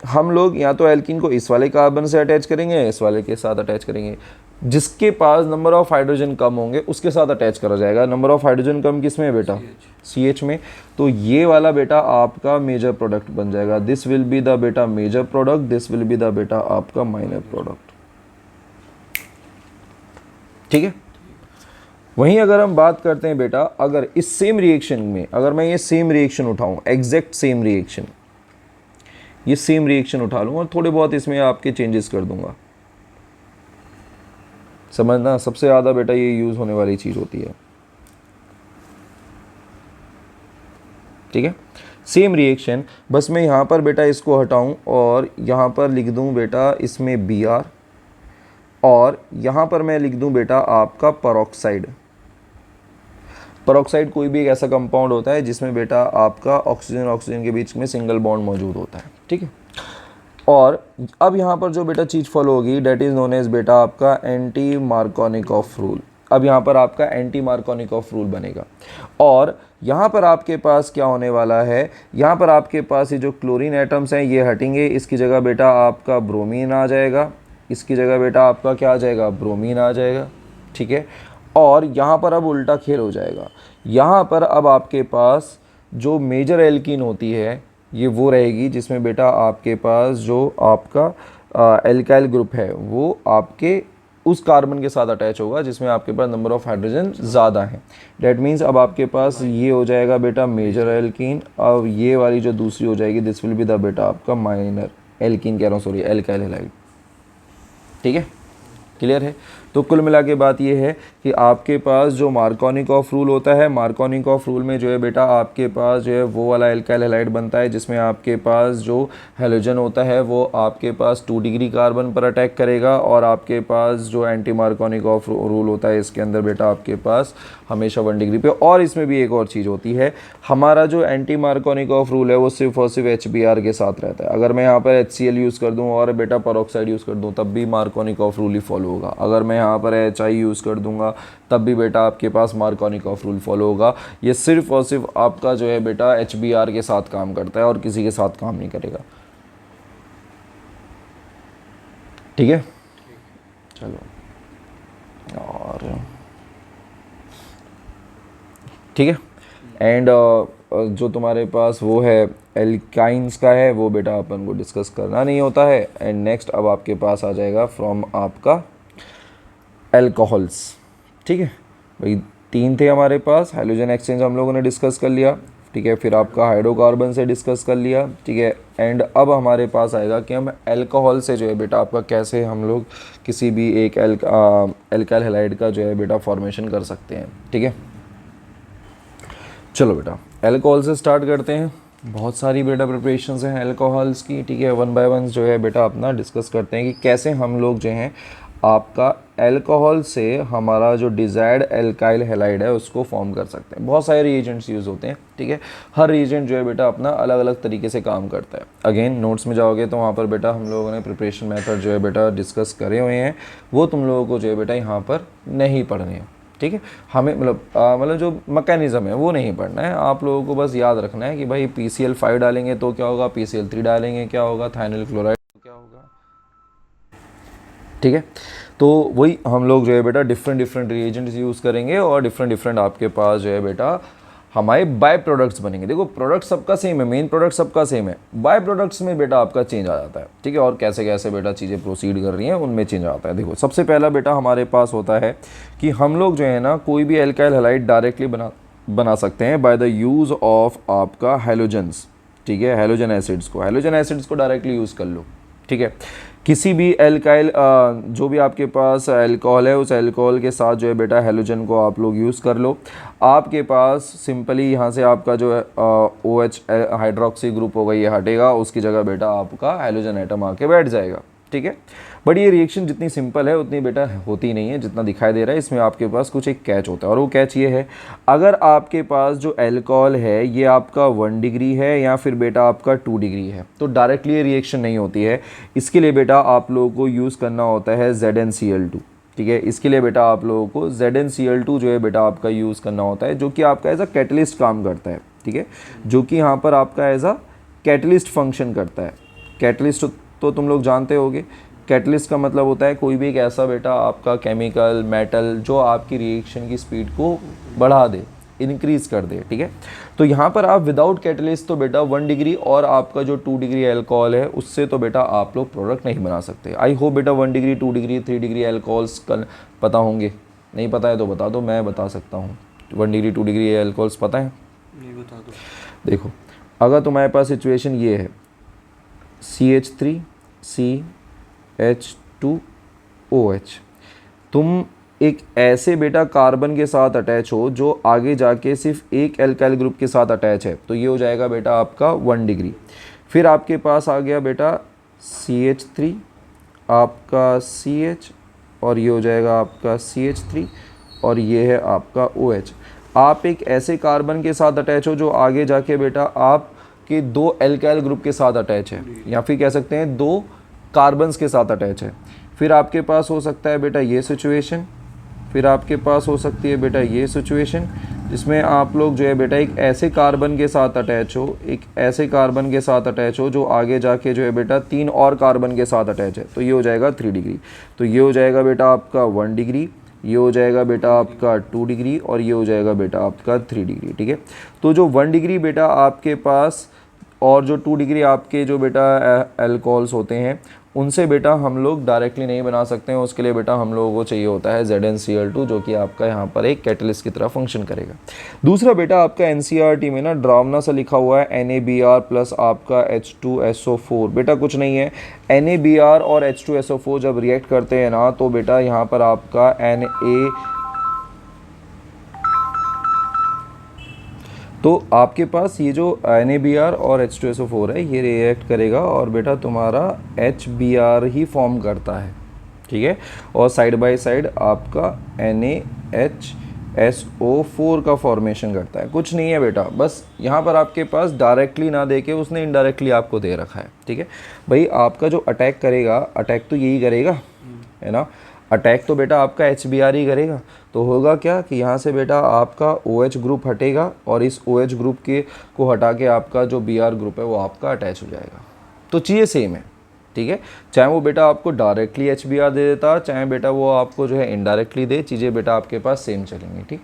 हम लोग या तो एल्कीन को इस वाले कार्बन से अटैच करेंगे, इस वाले के साथ अटैच करेंगे, जिसके पास नंबर ऑफ हाइड्रोजन कम होंगे उसके साथ अटैच करा जाएगा। नंबर ऑफ हाइड्रोजन कम किस में है बेटा, CH में, तो ये वाला बेटा आपका मेजर प्रोडक्ट बन जाएगा। दिस विल बी द बेटा major product, this will be the बेटा आपका माइनर प्रोडक्ट, ठीक है। वहीं अगर हम बात करते हैं बेटा, अगर इस सेम रिएक्शन में अगर मैं ये सेम रिएक्शन उठाऊं, एग्जैक्ट सेम रिएक्शन, ये सेम रिएक्शन उठा लूँ और थोड़े बहुत इसमें आपके चेंजेस कर दूंगा, समझना, सबसे ज़्यादा बेटा ये यूज़ होने वाली चीज़ होती है, ठीक है। सेम रिएक्शन, बस मैं यहाँ पर बेटा इसको हटाऊं और यहाँ पर लिख दूं बेटा इसमें Br, और यहाँ पर मैं लिख दूं बेटा आपका पेरोक्साइड। पेरोक्साइड कोई भी एक ऐसा कंपाउंड होता है जिसमें बेटा आपका ऑक्सीजन ऑक्सीजन के बीच में सिंगल बॉन्ड मौजूद होता है, ठीक है। और अब यहाँ पर जो बेटा चीज़ फॉलो होगी, डेट इज़ नोन एज बेटा आपका एंटी मार्कोनिक ऑफ रूल। अब यहाँ पर आपका एंटी मार्कोनिक ऑफ रूल बनेगा, और यहाँ पर आपके पास क्या होने वाला है, यहाँ पर आपके पास ये जो क्लोरीन एटम्स हैं ये हटेंगे, इसकी जगह बेटा आपका ब्रोमीन आ जाएगा, इसकी जगह बेटा आपका क्या आ जाएगा, ब्रोमीन आ जाएगा, ठीक है। और यहाँ पर अब उल्टा खेल हो जाएगा, यहाँ पर अब आपके पास जो मेजर एल्कीन होती है ये वो रहेगी जिसमें बेटा आपके पास जो आपका एल्काइल ग्रुप है वो आपके उस कार्बन के साथ अटैच होगा जिसमें आपके पास नंबर ऑफ हाइड्रोजन ज़्यादा है। डैट मीन्स अब आपके पास ये हो जाएगा बेटा मेजर एल्कीन, अब ये वाली जो दूसरी हो जाएगी दिस विल बी द बेटा आपका माइनर एल्कीन, कह रहा हूँ सॉरी, एल्काइल हैलाइड। ठीक है, क्लियर है। तो कुल मिला के बात ये है कि आपके पास जो मार्कोनिकॉफ रूल होता है, मार्कोनिकॉफ रूल में जो है बेटा आपके पास जो है वो वाला एल्काइल हैलाइड बनता है जिसमें आपके पास जो हैलोजन होता है वो आपके पास 2 डिग्री कार्बन पर अटैक करेगा, और आपके पास जो एंटी मार्कोनिकॉफ रूल होता है इसके अंदर बेटा आपके पास हमेशा 1 डिग्री पे। और इसमें भी एक और चीज़ होती है, हमारा जो एंटी मार्कोनिकॉफ रूल है वो सिर्फ और सिर्फ HBr के साथ रहता है। अगर मैं यहाँ पर HCl यूज़ कर दूँ और बेटा परऑक्साइड यूज़ कर दूँ तब भी मार्कोनिकॉफ रूल ही फॉलो होगा। अगर मैं यहाँ पर HI यूज़ कर दूंगा तब भी बेटा आपके पास मार्कोनिकॉफ रूल फॉलो होगा। ये सिर्फ और सिर्फ आपका जो है बेटा HBr के साथ काम करता है और किसी के साथ काम नहीं करेगा। ठीक है, चलो, और ठीक है। एंड जो तुम्हारे पास वो है एल्काइंस का है वो बेटा अपन को डिस्कस करना नहीं होता है। एंड नेक्स्ट अब आपके पास आ जाएगा फ्रॉम आपका एल्कोहल्स। ठीक है भाई, 3 थे हमारे पास। हाइड्रोजन एक्सचेंज हम लोगों ने डिस्कस कर लिया, ठीक है। फिर आपका हाइड्रोकार्बन से डिस्कस कर लिया, ठीक है। एंड अब हमारे पास आएगा कि हम अल्कोहल से जो है बेटा आपका कैसे हम लोग किसी भी एक एल्काइल हैलाइड का जो है बेटा फॉर्मेशन कर सकते हैं। ठीक है, चलो बेटा अल्कोहल से स्टार्ट करते हैं। बहुत सारी बेटा प्रिपरेशंस हैं अल्कोहल्स की, ठीक है। 1 बाय 1 जो है बेटा अपना डिस्कस करते हैं कि कैसे हम लोग जो हैं आपका अल्कोहल से हमारा जो डिज़ायर्ड एल्काइल हैलाइड है उसको फॉर्म कर सकते हैं। बहुत सारे रिएजेंट्स यूज़ होते हैं, ठीक है। हर रिएजेंट जो है बेटा अपना अलग अलग तरीके से काम करता है। अगेन नोट्स में जाओगे तो वहाँ पर बेटा हम लोगों ने प्रिपरेशन मेथड जो है बेटा डिस्कस करे हुए हैं, वो तुम लोगों को जो है बेटा यहाँ पर नहीं पढ़ने हैं, ठीक है। हमें मतलब जो मैकेनिज़्म है वो नहीं पढ़ना है, आप लोगों को बस याद रखना है कि भाई PCl5 डालेंगे तो क्या होगा, PCl3 डालेंगे क्या होगा, थाइनिल क्लोराइड क्या होगा, ठीक है। तो वही हम लोग जो है बेटा डिफरेंट रिएजेंट्स यूज़ करेंगे और डिफरेंट आपके पास जो है बेटा हमारे बाय प्रोडक्ट्स बनेंगे। देखो प्रोडक्ट सबका सेम है, मेन प्रोडक्ट सबका सेम है, बाय प्रोडक्ट्स में बेटा आपका चेंज आ जाता है, ठीक है। और कैसे कैसे बेटा चीज़ें प्रोसीड कर रही हैं उनमें चेंज आता है। देखो सबसे पहला बेटा हमारे पास होता है कि हम लोग जो है ना कोई भी एल्काइल हैलाइड डायरेक्टली बना सकते हैं बाय द यूज़ ऑफ आपका हैलोजेंस, ठीक है। हैलोजन एसिड्स को डायरेक्टली यूज़ कर लो, ठीक है। किसी भी एल्काइल जो भी आपके पास अल्कोहल है उस अल्कोहल के साथ जो है बेटा हैलोजन को आप लोग यूज़ कर लो। आपके पास सिंपली यहाँ से आपका जो है OH हाइड्रोक्सी ग्रुप होगा ये हटेगा, उसकी जगह बेटा आपका हैलोजन एटम आके बैठ जाएगा, ठीक है। बट ये रिएक्शन जितनी सिंपल है उतनी बेटा होती नहीं है जितना दिखाई दे रहा है। इसमें आपके पास कुछ एक कैच होता है और वो कैच ये है, अगर आपके पास जो अल्कोहल है ये आपका 1 डिग्री है या फिर बेटा आपका 2 डिग्री है तो डायरेक्टली ये रिएक्शन नहीं होती है। इसके लिए बेटा आप लोगों को यूज़ करना होता है ZnCl2, ठीक है। इसके लिए बेटा आप लोगों को ZnCl2 जो है बेटा आपका यूज़ करना होता है, जो कि आपका एज अ कैटलिस्ट काम करता है, ठीक है। जो कि यहाँ पर आपका एज अ कैटलिस्ट फंक्शन करता है। कैटलिस्ट तो तुम लोग जानते होगे, कैटलिस्ट का मतलब होता है कोई भी एक ऐसा बेटा आपका केमिकल मेटल जो आपकी रिएक्शन की स्पीड को बढ़ा दे, इंक्रीज़ कर दे, ठीक है। तो यहाँ पर आप विदाउट कैटलिस्ट तो बेटा 1 डिग्री और आपका जो 2 डिग्री अल्कोहल है उससे तो बेटा आप लोग प्रोडक्ट नहीं बना सकते। आई होप बेटा 1 डिग्री 2 डिग्री 3 डिग्री अल्कोहल्स पता होंगे, नहीं पता है तो बता दो, मैं बता सकता हूँ। 1 डिग्री 2 डिग्री अल्कोहल्स पता है? नहीं, बता दो। देखो अगर तुम्हारे पास सिचुएशन ये है CH3CH2OH, तुम एक ऐसे बेटा कार्बन के साथ अटैच हो जो आगे जाके सिर्फ एक एल्काइल ग्रुप के साथ अटैच है, तो ये हो जाएगा बेटा आपका 1 डिग्री। फिर आपके पास आ गया बेटा CH3 आपका CH और ये हो जाएगा आपका CH3 और ये है आपका OH। आप एक ऐसे कार्बन के साथ अटैच हो जो आगे जाके बेटा आपके 2 एल्काइल ग्रुप के साथ अटैच है, या फिर कह सकते हैं 2 कार्बन्स के साथ अटैच है। फिर आपके पास हो सकता है बेटा ये सिचुएशन, फिर आपके पास हो सकती है बेटा ये सिचुएशन जिसमें आप लोग जो है बेटा एक ऐसे कार्बन के साथ अटैच हो, एक ऐसे कार्बन के साथ अटैच हो जो आगे जाके जो है बेटा 3 और कार्बन के साथ अटैच है, तो ये हो जाएगा 3 डिग्री। तो ये हो जाएगा बेटा आपका 1 डिग्री, ये हो जाएगा बेटा आपका 2 डिग्री और ये हो जाएगा बेटा आपका 3 डिग्री, ठीक है। तो जो 1 डिग्री बेटा आपके पास और जो 2 डिग्री आपके जो बेटा अल्कोहल्स होते हैं उनसे बेटा हम लोग डायरेक्टली नहीं बना सकते हैं, उसके लिए बेटा हम लोगों को चाहिए होता है ZnCl2 जो कि आपका यहाँ पर एक कैटलिस्ट की तरह फंक्शन करेगा। दूसरा बेटा आपका NCERT में ना डरावना सा लिखा हुआ है NaBr प्लस आपका H2SO4। बेटा कुछ नहीं है, NaBr और H2SO4 जब रिएक्ट करते हैं ना तो बेटा यहाँ पर आपका तो आपके पास ये जो NaBr और H2SO4 है ये रिएक्ट करेगा और बेटा तुम्हारा HBr ही फॉर्म करता है, ठीक है। और साइड बाय साइड आपका NaHSO4 का फॉर्मेशन करता है। कुछ नहीं है बेटा, बस यहाँ पर आपके पास डायरेक्टली ना दे के उसने इनडायरेक्टली आपको दे रखा है, ठीक है। भाई आपका जो अटैक करेगा, अटैक तो यही करेगा, है ना। अटैक तो बेटा आपका HBr ही करेगा। तो होगा क्या कि यहाँ से बेटा आपका OH ग्रुप हटेगा और इस OH ग्रुप के को हटा के आपका जो Br ग्रुप है वो आपका अटैच हो जाएगा। तो चीज़ें सेम है, ठीक है। चाहे वो बेटा आपको डायरेक्टली HBr दे देता, चाहे बेटा वो आपको जो है इनडायरेक्टली दे, चीज़ें बेटा आपके पास सेम चलेंगी, ठीक।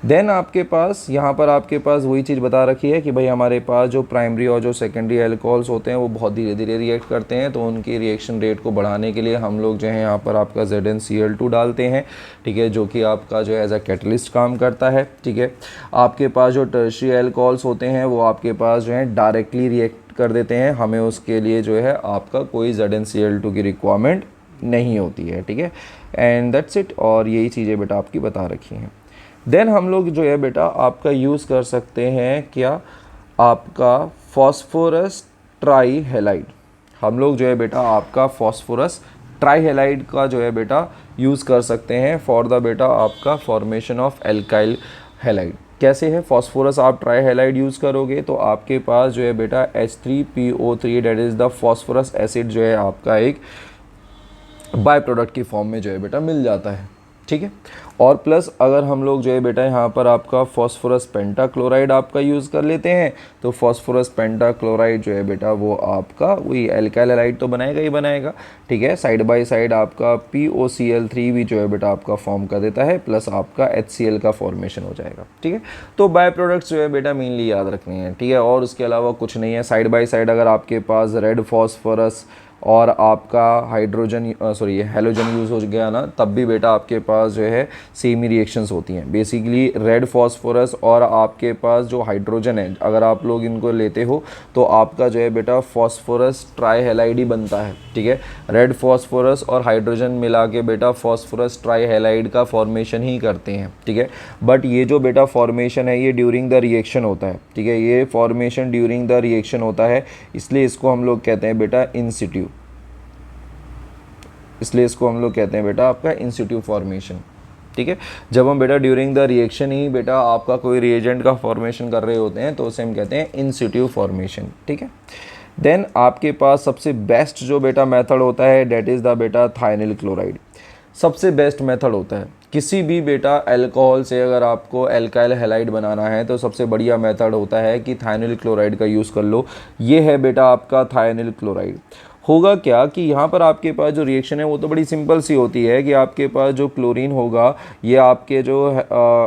देन आपके पास यहाँ पर आपके पास वही चीज़ बता रखी है कि भाई हमारे पास जो प्राइमरी और जो सेकेंडरी अल्कोहल्स होते हैं वो बहुत धीरे धीरे रिएक्ट करते हैं। तो उनकी रिएक्शन रेट को बढ़ाने के लिए हम लोग जो है यहाँ पर आपका ZnCl2 डालते हैं, ठीक है, जो कि आपका जो है एज अ कैटलिस्ट काम करता है, ठीक है। आपके पास जो टर्शियरी अल्कोहल्स होते हैं वो आपके पास जो है डायरेक्टली रिएक्ट कर देते हैं, हमें उसके लिए जो है आपका कोई ZnCl2 की रिक्वायरमेंट नहीं होती है, ठीक है। And that's it. और यही चीज़ें बेटा आपकी बता रखी हैं। देन हम लोग जो है बेटा आपका यूज़ कर सकते हैं क्या, आपका फॉस्फोरस ट्राई हेलाइड। हम लोग जो है बेटा आपका फॉस्फोरस ट्राई हेलाइड का जो है बेटा यूज़ कर सकते हैं फॉर द बेटा आपका फॉर्मेशन ऑफ एल्काइल हेलाइड। कैसे है, फॉस्फोरस आप ट्राई हेलाइड यूज़ करोगे तो आपके पास जो है बेटा H3PO3 that is the phosphorous acid जो है आपका एक बाय प्रोडक्ट की फॉर्म में जो है बेटा मिल जाता है, ठीक है। और प्लस अगर हम लोग जो है बेटा यहाँ पर आपका फॉस्फोरस पेंटाक्लोराइड आपका यूज़ कर लेते हैं तो फॉस्फोरस पेंटाक्लोराइड जो है बेटा वो आपका वही एल्काइल हैलाइड तो बनाएगा ही बनाएगा, ठीक है। साइड बाय साइड आपका POCl3 भी जो है बेटा आपका फॉर्म कर देता है, प्लस आपका HCl का फॉर्मेशन हो जाएगा, ठीक है। तो बाय प्रोडक्ट्स जो है बेटा मेनली याद रखने हैं, ठीक है। और उसके अलावा कुछ नहीं है। साइड बाय साइड अगर आपके पास रेड फॉस्फोरस और आपका हेलोजन यूज़ हो गया ना, तब भी बेटा आपके पास जो है सेम ही रिएक्शंस होती हैं। बेसिकली रेड फॉस्फोरस और आपके पास जो हाइड्रोजन है, अगर आप लोग इनको लेते हो तो आपका जो है बेटा फॉस्फोरस ट्राई हेलाइड ही बनता है, ठीक है। रेड फॉस्फोरस और हाइड्रोजन मिला के बेटा फॉस्फोरस ट्राई हेलाइड का फॉर्मेशन ही करते हैं, ठीक है। बट ये जो बेटा फॉर्मेशन है ये ड्यूरिंग द रिएक्शन होता है, ठीक है। ये फॉर्मेशन ड्यूरिंग द रिएक्शन होता है, इसलिए इसको हम लोग कहते हैं बेटा इन सिटू। इसलिए इसको हम लोग कहते हैं बेटा आपका इन सिटू फॉर्मेशन, ठीक है। जब हम बेटा ड्यूरिंग द रिएक्शन ही बेटा आपका कोई रिएजेंट का फॉर्मेशन कर रहे होते हैं तो उसे हम कहते हैं इन सिटू फॉर्मेशन, ठीक है। देन आपके पास सबसे बेस्ट जो बेटा मेथड होता है डेट इज़ द बेटा थायनिल क्लोराइड। सबसे बेस्ट मेथड होता है किसी भी बेटा अल्कोहल से अगर आपको एल्काइल हैलाइड बनाना है तो सबसे बढ़िया मेथड होता है कि थायनिल क्लोराइड का यूज़ कर लो। ये है बेटा आपका थायनिल क्लोराइड। होगा क्या कि यहाँ पर आपके पास जो रिएक्शन है वो तो बड़ी सिंपल सी होती है कि आपके पास जो क्लोरीन होगा ये आपके जो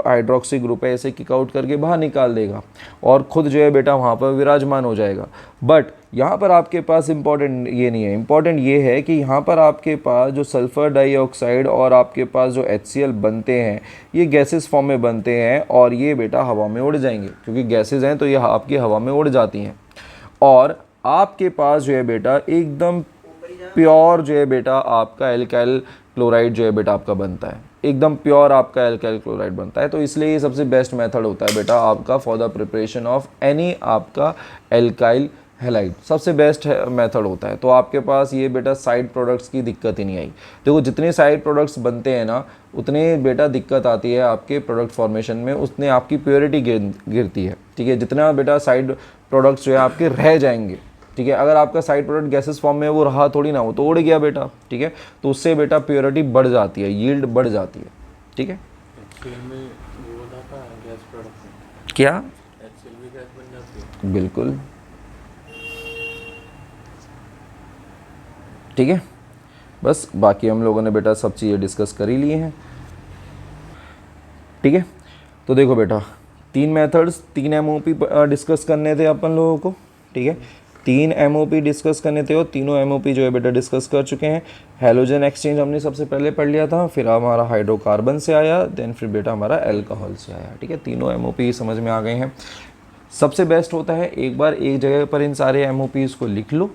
हाइड्रोक्सी ग्रुप है इसे किक आउट करके बाहर निकाल देगा और ख़ुद जो है बेटा वहाँ पर विराजमान हो जाएगा। बट यहाँ पर आपके पास इम्पॉर्टेंट ये नहीं है, इम्पॉर्टेंट ये है कि यहाँ पर आपके पास जो सल्फ़र डाइऑक्साइड और आपके पास जो HCl बनते हैं ये गैसेस फॉर्म में बनते हैं और ये बेटा हवा में उड़ जाएंगे, क्योंकि गैसेस हैं तो ये आपकी हवा में उड़ जाती हैं। और आपके पास जो है बेटा एकदम प्योर जो है बेटा आपका एल्काइल क्लोराइड जो है बेटा आपका बनता है, एकदम प्योर आपका एल्काइल क्लोराइड बनता है। तो इसलिए ये सबसे बेस्ट मेथड होता है बेटा आपका for the preparation of any आपका एल्काइल हैलाइड, सबसे बेस्ट मेथड होता है। तो आपके पास ये बेटा साइड प्रोडक्ट्स की दिक्कत ही नहीं आई। देखो जितने साइड प्रोडक्ट्स बनते हैं ना उतने बेटा दिक्कत आती है आपके प्रोडक्ट फॉर्मेशन में, उतने आपकी प्योरिटी गिरती है, ठीक है। जितना बेटा साइड प्रोडक्ट्स जो है आपके रह जाएंगे, ठीक है। अगर आपका साइड प्रोडक्ट गैसेस फॉर्म में वो रहा थोड़ी ना, वो तो उड़ गया बेटा, ठीक है। तो उससे बेटा प्योरिटी बढ़ जाती है, यील्ड बढ़ जाती है, ठीक है। क्या बिल्कुल ठीक है। बस बाकी हम लोगों ने बेटा सब चीज़ें डिस्कस कर ही लिए हैं। ठीक है। तो देखो बेटा, 3 मेथड्स, 3 MOP डिस्कस करने थे अपन लोगों को, ठीक है। 3 MOP डिस्कस करने थे और तीनों MOP जो है बेटा डिस्कस कर चुके हैं। हैलोजन एक्सचेंज हमने सबसे पहले पढ़ लिया था, फिर हमारा हाइड्रोकार्बन से आया, देन फिर बेटा हमारा एल्कोहल से आया, ठीक है। तीनों MOP समझ में आ गए हैं। सबसे बेस्ट होता है एक बार एक जगह पर इन सारे MOPs को लिख लो,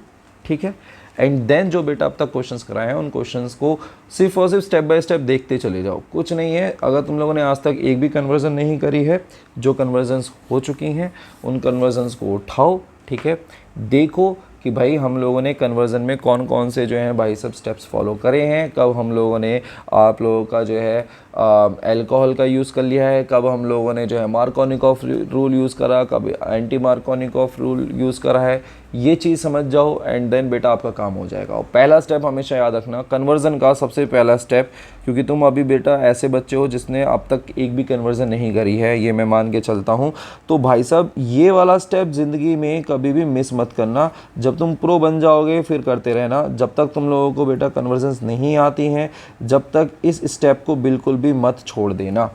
ठीक है। एंड देन जो बेटा अब तक क्वेश्चंस कराए हैं उन क्वेश्चंस को सिर्फ और सिर्फ स्टेप बाय स्टेप देखते चले जाओ। कुछ नहीं है, अगर तुम लोगों ने आज तक एक भी कन्वर्जन नहीं करी है, जो कन्वर्जन्स हो चुकी हैं उन कन्वर्जन्स को उठाओ, ठीक है। देखो कि भाई हम लोगों ने कन्वर्जन में कौन कौन से जो हैं भाई सब स्टेप्स फॉलो करे हैं, कब हम लोगों ने आप लोगों का जो है अल्कोहल का यूज़ कर लिया है, कब हम लोगों ने जो है मार्कोनिकॉफ रूल यूज़ करा, कब एंटी मार्कोनिकॉफ रूल यूज़ करा है, ये चीज़ समझ जाओ एंड देन बेटा आपका काम हो जाएगा। और पहला स्टेप हमेशा याद रखना, कन्वर्जन का सबसे पहला स्टेप, क्योंकि तुम अभी बेटा ऐसे बच्चे हो जिसने अब तक एक भी कन्वर्जन नहीं करी है, ये मैं मान के चलता हूँ। तो भाई साहब ये वाला स्टेप ज़िंदगी में कभी भी मिस मत करना। जब तुम प्रो बन जाओगे फिर करते रहना, जब तक तुम लोगों को बेटा कन्वर्जन्स नहीं आती हैं, जब तक इस स्टेप को बिल्कुल भी मत छोड़ देना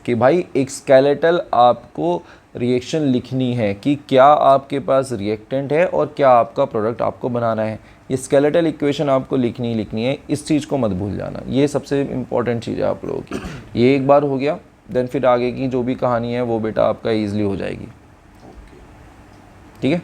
कि भाई एक स्केलेटल आपको रिएक्शन लिखनी है कि क्या आपके पास रिएक्टेंट है और क्या आपका प्रोडक्ट आपको बनाना है। ये स्केलेटल इक्वेशन आपको लिखनी है, इस चीज़ को मत भूल जाना। ये सबसे इम्पॉर्टेंट चीज़ है आप लोगों की। ये एक बार हो गया, देन फिर आगे की जो भी कहानी है वो बेटा आपका ईजिली हो जाएगी, ठीक है।